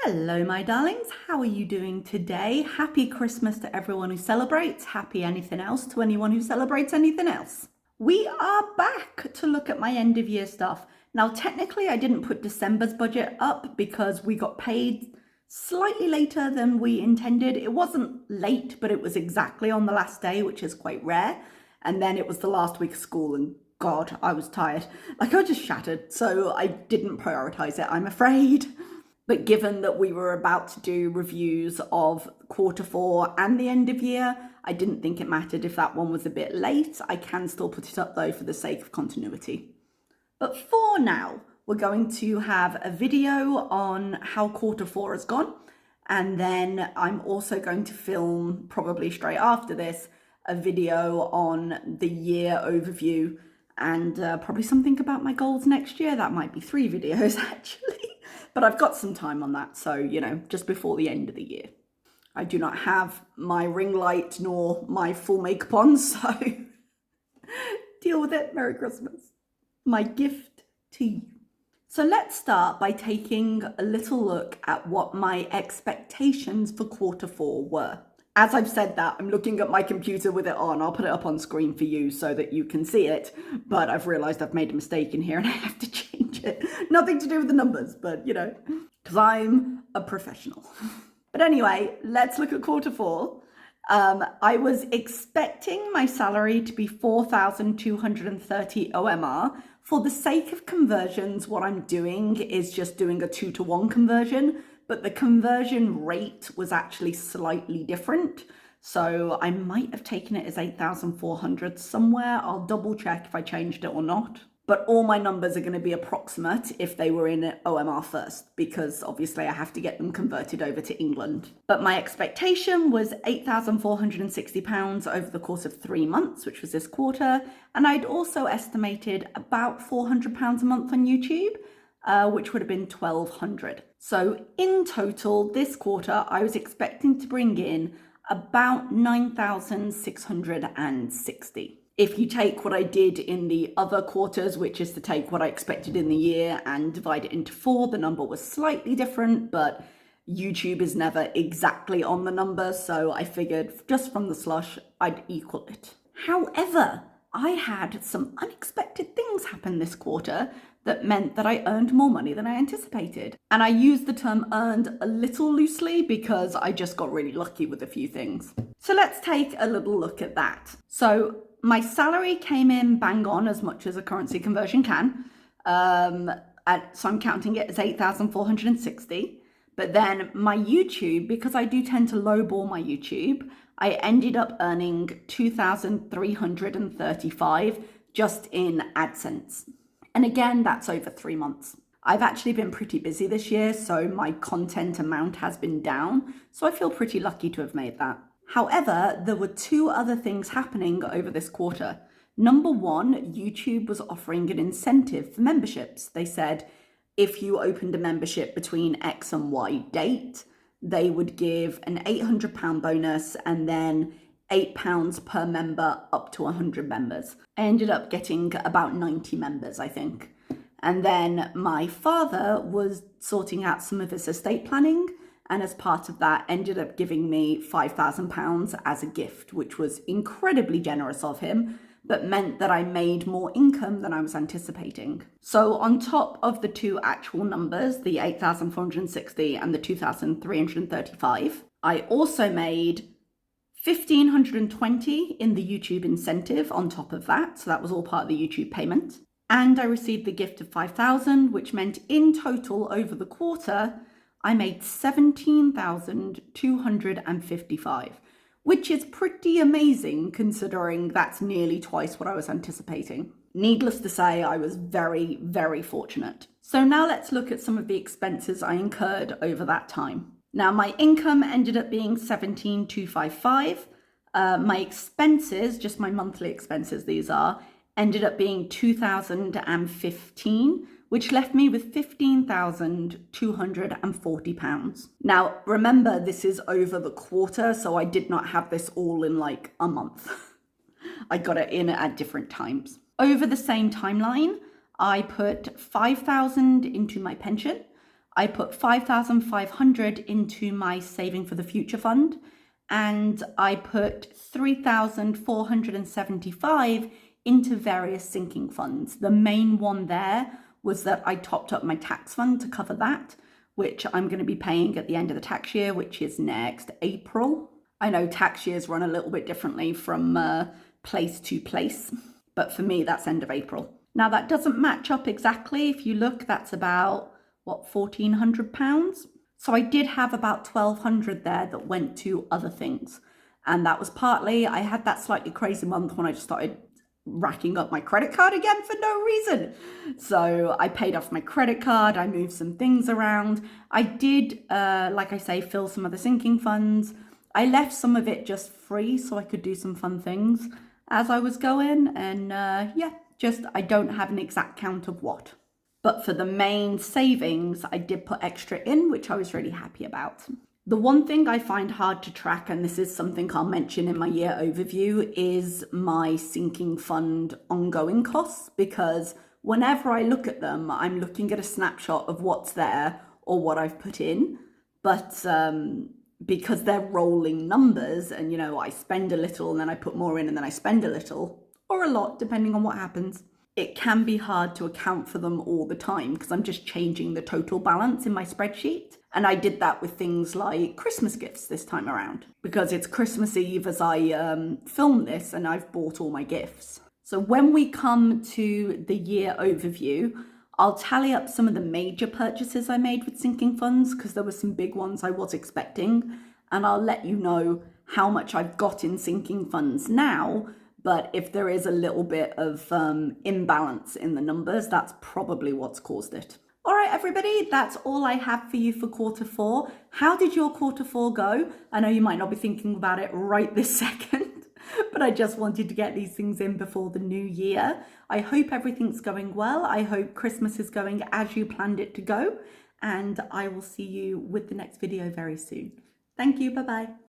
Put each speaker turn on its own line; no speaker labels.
Hello, my darlings. How are you doing today? Happy Christmas to everyone who celebrates. Happy anything else to anyone who celebrates anything else. We are back to look at my end of year stuff. Now, technically, I didn't put December's budget up because we got paid slightly later than we intended. It wasn't late, but it was exactly on the last day, which is quite rare. And then it was the last week of school, and God, I was tired. Like, I was just shattered. So I didn't prioritize it, I'm afraid. But given that we were about to do reviews of Q4 and the end of year, I didn't think it mattered if that one was a bit late. I can still put it up though for the sake of continuity. But for now, we're going to have a video on how Q4 has gone. And then I'm also going to film, probably straight after this, a video on the year overview and probably something about my goals next year. That might be 3 videos actually. But I've got some time on that, so, just before the end of the year. I do not have my ring light nor my full makeup on, so deal with it. Merry Christmas. My gift to you. So let's start by taking a little look at what my expectations for Q4 were. As I've said that, I'm looking at my computer with it on. I'll put it up on screen for you so that you can see it. But I've realised I've made a mistake in here and I have to change it. Nothing to do with the numbers, but because I'm a professional. But anyway, let's look at Q4. I was expecting my salary to be 4,230 OMR. For the sake of conversions, what I'm doing is just doing a 2-to-1 conversion. But the conversion rate was actually slightly different. So I might have taken it as 8,400 somewhere. I'll double check if I changed it or not. But all my numbers are going to be approximate if they were in OMR first, because obviously I have to get them converted over to England. But my expectation was £8,460 over the course of 3 months, which was this quarter. And I'd also estimated about £400 a month on YouTube, which would have been 1,200. So in total, this quarter, I was expecting to bring in about 9,660. If you take what I did in the other quarters, which is to take what I expected in the year and divide it into 4, the number was slightly different, but YouTube is never exactly on the number, so I figured just from the slush, I'd equal it. However, I had some unexpected things happen this quarter that meant that I earned more money than I anticipated. And I use the term earned a little loosely because I just got really lucky with a few things. So let's take a little look at that. So my salary came in bang on as much as a currency conversion can. So I'm counting it as 8,460. But then my YouTube, because I do tend to lowball my YouTube, I ended up earning 2,335 just in AdSense. And again, that's over 3 months. I've actually been pretty busy this year, so my content amount has been down. So I feel pretty lucky to have made that. However, there were 2 other things happening over this quarter. Number one, YouTube was offering an incentive for memberships. They said, if you opened a membership between X and Y date, they would give an £800 bonus and then £8 per member up to 100 members. I ended up getting about 90 members, I think. And then my father was sorting out some of his estate planning, and as part of that ended up giving me £5,000 as a gift, which was incredibly generous of him, but meant that I made more income than I was anticipating. So on top of the 2 actual numbers, the 8,460 and the 2,335, I also made 1,520 in the YouTube incentive on top of that. So that was all part of the YouTube payment. And I received the gift of 5,000, which meant in total over the quarter, I made 17,255, which is pretty amazing considering that's nearly twice what I was anticipating. Needless to say, I was very, very fortunate. So now let's look at some of the expenses I incurred over that time. Now, my income ended up being 17,255. My expenses, just my monthly expenses, these are, ended up being 2,015, which left me with £15,240. Now, remember, this is over the quarter, so I did not have this all in like a month. I got it in at different times. Over the same timeline, I put 5,000 into my pension. I put 5,500 into my Saving for the Future fund, and I put 3,475 into various sinking funds. The main one there was that I topped up my tax fund to cover that, which I'm going to be paying at the end of the tax year, which is next April. I know tax years run a little bit differently from place to place, but for me, that's end of April. Now, that doesn't match up exactly. If you look, that's about, what, £1,400? So I did have about 1,200 there that went to other things. And that was partly, I had that slightly crazy month when I just started racking up my credit card again for no reason. So I paid off my credit card, I moved some things around. I did, like I say, fill some of the sinking funds. I left some of it just free so I could do some fun things as I was going. And I don't have an exact count of what. But for the main savings, I did put extra in, which I was really happy about. The one thing I find hard to track, and this is something I'll mention in my year overview, is my sinking fund ongoing costs, because whenever I look at them, I'm looking at a snapshot of what's there or what I've put in. But because they're rolling numbers and, you know, I spend a little and then I put more in and then I spend a little or a lot, depending on what happens, it can be hard to account for them all the time because I'm just changing the total balance in my spreadsheet. And I did that with things like Christmas gifts this time around because it's Christmas Eve as I film this and I've bought all my gifts. So when we come to the year overview, I'll tally up some of the major purchases I made with sinking funds because there were some big ones I was expecting. And I'll let you know how much I've got in sinking funds now. But if there is a little bit of imbalance in the numbers, that's probably what's caused it. All right, everybody, that's all I have for you for quarter four. How did your quarter four go? I know you might not be thinking about it right this second, but I just wanted to get these things in before the new year. I hope everything's going well. I hope Christmas is going as you planned it to go. And I will see you with the next video very soon. Thank you. Bye-bye.